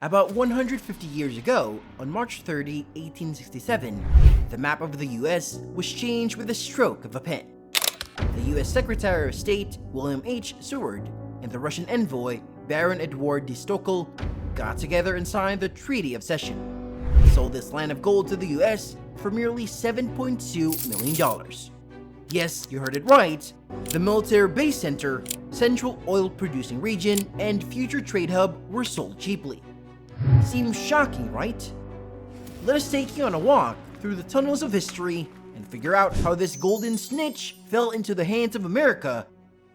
About 150 years ago, on March 30, 1867, the map of the US was changed with the stroke of a pen. The US Secretary of State, William H. Seward, and the Russian envoy, Baron Edward de Stockel, got together and signed the Treaty of Cession. They sold this land of gold to the US for merely $7.2 million. Yes, you heard it right. The military base center, central oil producing region, and future trade hub were sold cheaply. Seems shocking, right? Let us take you on a walk through the tunnels of history and figure out how this golden snitch fell into the hands of America,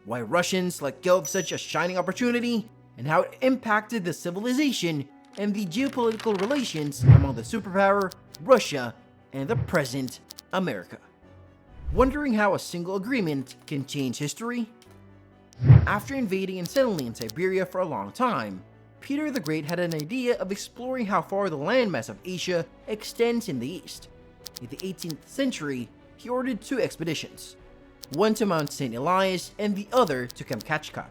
why Russians let go of such a shining opportunity, and how it impacted the civilization and the geopolitical relations among the superpower, Russia, and the present America. Wondering how a single agreement can change history? After invading and settling in Siberia for a long time, Peter the Great had an idea of exploring how far the landmass of Asia extends in the east. In the 18th century, he ordered two expeditions, one to Mount St. Elias and the other to Kamchatka.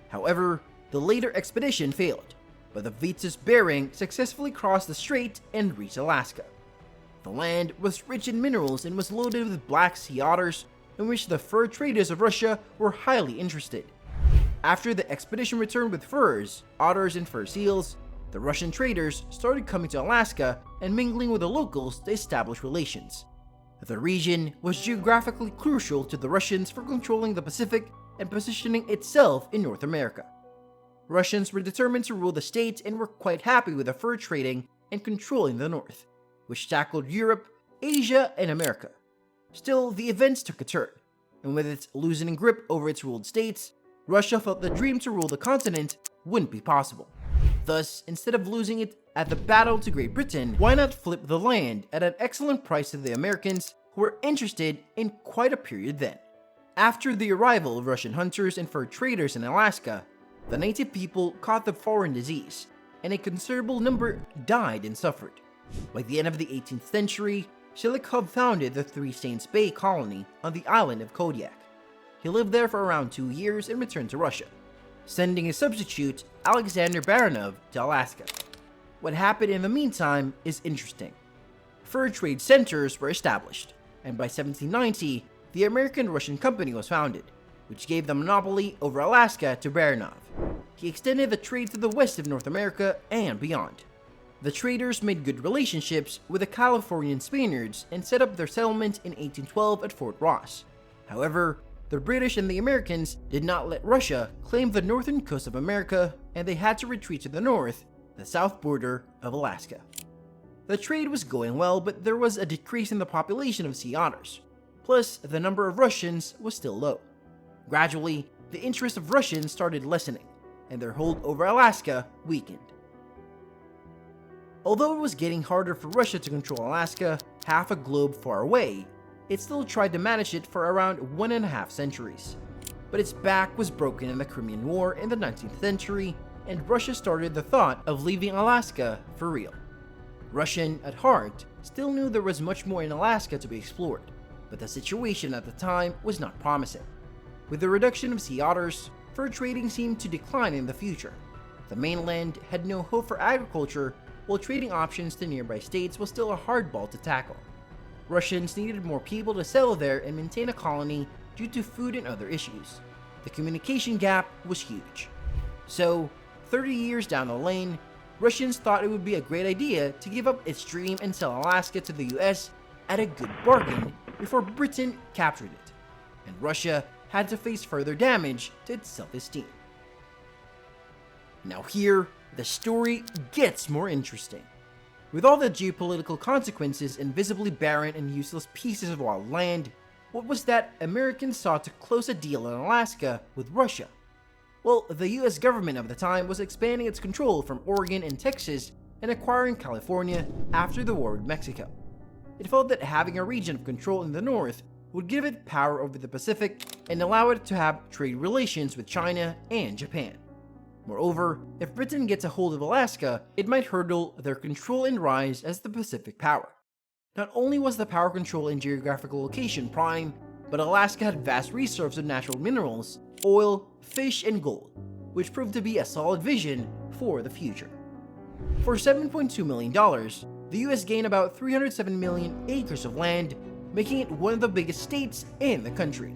However, the later expedition failed, but the Vitus Bering successfully crossed the strait and reached Alaska. The land was rich in minerals and was loaded with black sea otters, in which the fur traders of Russia were highly interested. After the expedition returned with furs, otters, and fur seals, the Russian traders started coming to Alaska and mingling with the locals to establish relations. The region was geographically crucial to the Russians for controlling the Pacific and positioning itself in North America. Russians were determined to rule the state and were quite happy with the fur trading and controlling the north, which tackled Europe, Asia, and America. Still, the events took a turn, and with its loosening grip over its ruled states, Russia felt the dream to rule the continent wouldn't be possible. Thus, instead of losing it at the battle to Great Britain, why not flip the land at an excellent price to the Americans who were interested in quite a period then? After the arrival of Russian hunters and fur traders in Alaska, the native people caught the foreign disease, and a considerable number died and suffered. By the end of the 18th century, Shilikhov founded the Three Saints Bay colony on the island of Kodiak. He lived there for around 2 years and returned to Russia, sending his substitute, Alexander Baranov, to Alaska. What happened in the meantime is interesting. Fur trade centers were established, and by 1790, the American-Russian Company was founded, which gave the monopoly over Alaska to Baranov. He extended the trade to the west of North America and beyond. The traders made good relationships with the Californian Spaniards and set up their settlement in 1812 at Fort Ross. However, the British and the Americans did not let Russia claim the northern coast of America, and they had to retreat to the north, the south border of Alaska. The trade was going well, but there was a decrease in the population of sea otters. Plus, the number of Russians was still low. Gradually, the interest of Russians started lessening, and their hold over Alaska weakened. Although it was getting harder for Russia to control Alaska, half a globe far away, it still tried to manage it for around 1.5 centuries. But its back was broken in the Crimean War in the 19th century, and Russia started the thought of leaving Alaska for real. Russian, at heart, still knew there was much more in Alaska to be explored, but the situation at the time was not promising. With the reduction of sea otters, fur trading seemed to decline in the future. The mainland had no hope for agriculture, while trading options to nearby states was still a hardball to tackle. Russians needed more people to settle there and maintain a colony due to food and other issues. The communication gap was huge. So, 30 years down the lane, Russians thought it would be a great idea to give up its dream and sell Alaska to the US at a good bargain before Britain captured it, and Russia had to face further damage to its self-esteem. Now here, the story gets more interesting. With all the geopolitical consequences and visibly barren and useless pieces of wild land, what was that Americans sought to close a deal in Alaska with Russia? Well, the US government of the time was expanding its control from Oregon and Texas and acquiring California after the war with Mexico. It felt that having a region of control in the north would give it power over the Pacific and allow it to have trade relations with China and Japan. Moreover, if Britain gets a hold of Alaska, it might hurdle their control and rise as the Pacific power. Not only was the power control and geographical location prime, but Alaska had vast reserves of natural minerals, oil, fish, and gold, which proved to be a solid vision for the future. For $7.2 million, the US gained about 307 million acres of land, making it one of the biggest states in the country.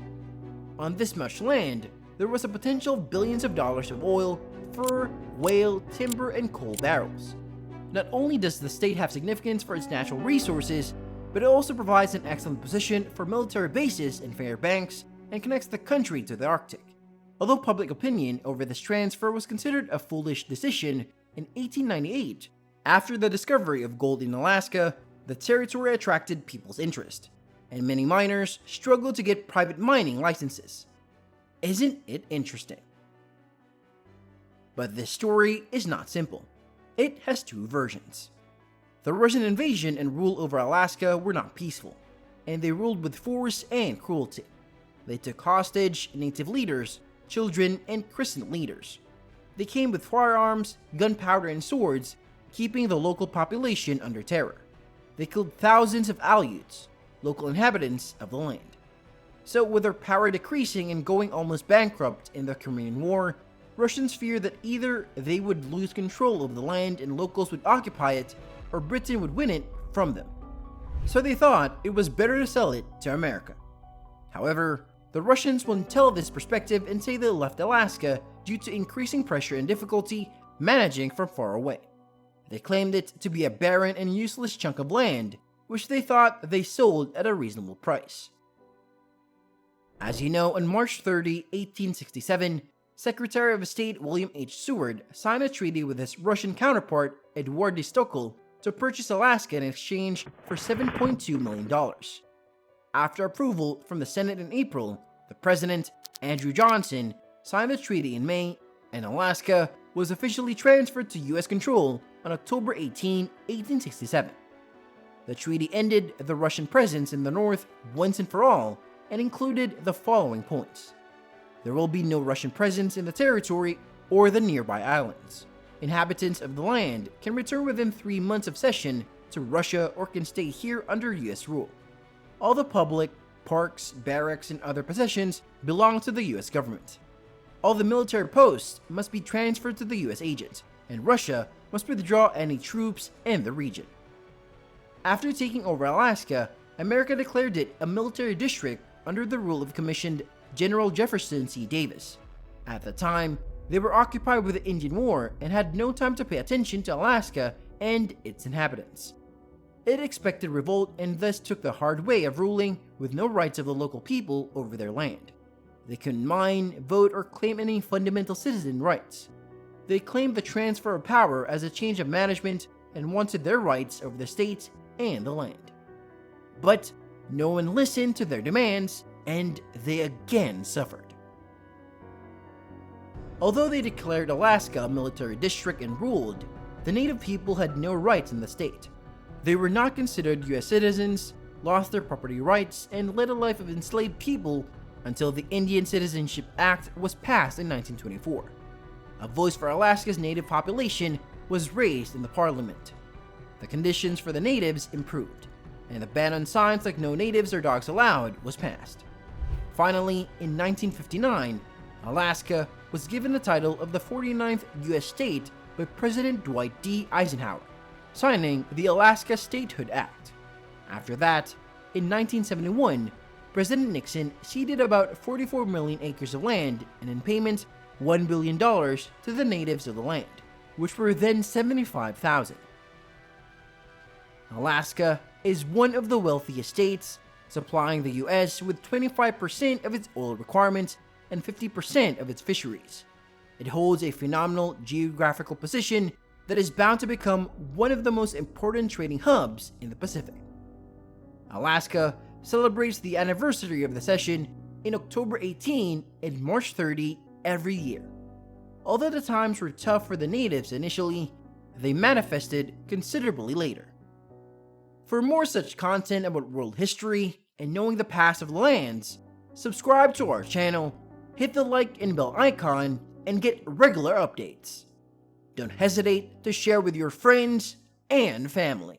On this much land, there was a potential of billions of dollars of oil, fur, whale, timber, and coal barrels. Not only does the state have significance for its natural resources, but it also provides an excellent position for military bases in Fairbanks and connects the country to the Arctic. Although public opinion over this transfer was considered a foolish decision, in 1898, after the discovery of gold in Alaska, the territory attracted people's interest, and many miners struggled to get private mining licenses. Isn't it interesting? But this story is not simple. It has two versions. The Russian invasion and rule over Alaska were not peaceful, and they ruled with force and cruelty. They took hostage native leaders, children, and Christian leaders. They came with firearms, gunpowder, and swords, keeping the local population under terror. They killed thousands of Aleuts, local inhabitants of the land. So with their power decreasing and going almost bankrupt in the Crimean War, Russians feared that either they would lose control of the land and locals would occupy it, or Britain would win it from them. So they thought it was better to sell it to America. However, the Russians won't tell this perspective and say they left Alaska due to increasing pressure and difficulty managing from far away. They claimed it to be a barren and useless chunk of land, which they thought they sold at a reasonable price. As you know, on March 30, 1867, Secretary of State William H. Seward signed a treaty with his Russian counterpart Edward de Stockel to purchase Alaska in exchange for $7.2 million. After approval from the Senate in April, the President, Andrew Johnson, signed the treaty in May, and Alaska was officially transferred to U.S. control on October 18, 1867. The treaty ended the Russian presence in the north once and for all and included the following points. There will be no Russian presence in the territory or the nearby islands. Inhabitants of the land can return within 3 months of cession to Russia or can stay here under U.S. rule. All the public, parks, barracks, and other possessions belong to the U.S. government. All the military posts must be transferred to the U.S. agent, and Russia must withdraw any troops in the region. After taking over Alaska, America declared it a military district under the rule of commissioned General Jefferson C. Davis. At the time, they were occupied with the Indian War and had no time to pay attention to Alaska and its inhabitants. It expected revolt and thus took the hard way of ruling with no rights of the local people over their land. They couldn't mine, vote, or claim any fundamental citizen rights. They claimed the transfer of power as a change of management and wanted their rights over the state and the land. But no one listened to their demands, and they again suffered. Although they declared Alaska a military district and ruled, the native people had no rights in the state. They were not considered U.S. citizens, lost their property rights, and led a life of enslaved people until the Indian Citizenship Act was passed in 1924. A voice for Alaska's native population was raised in the parliament. The conditions for the natives improved, and the ban on signs like "No natives or dogs allowed" was passed. Finally, in 1959, Alaska was given the title of the 49th U.S. state by President Dwight D. Eisenhower, signing the Alaska Statehood Act. After that, in 1971, President Nixon ceded about 44 million acres of land and in payment, $1 billion to the natives of the land, which were then 75,000. Alaska is one of the wealthiest states, supplying the U.S. with 25% of its oil requirements and 50% of its fisheries. It holds a phenomenal geographical position that is bound to become one of the most important trading hubs in the Pacific. Alaska celebrates the anniversary of the cession in October 18 and March 30 every year. Although the times were tough for the natives initially, they manifested considerably later. For more such content about world history and knowing the past of the lands, subscribe to our channel, hit the like and bell icon, and get regular updates. Don't hesitate to share with your friends and family.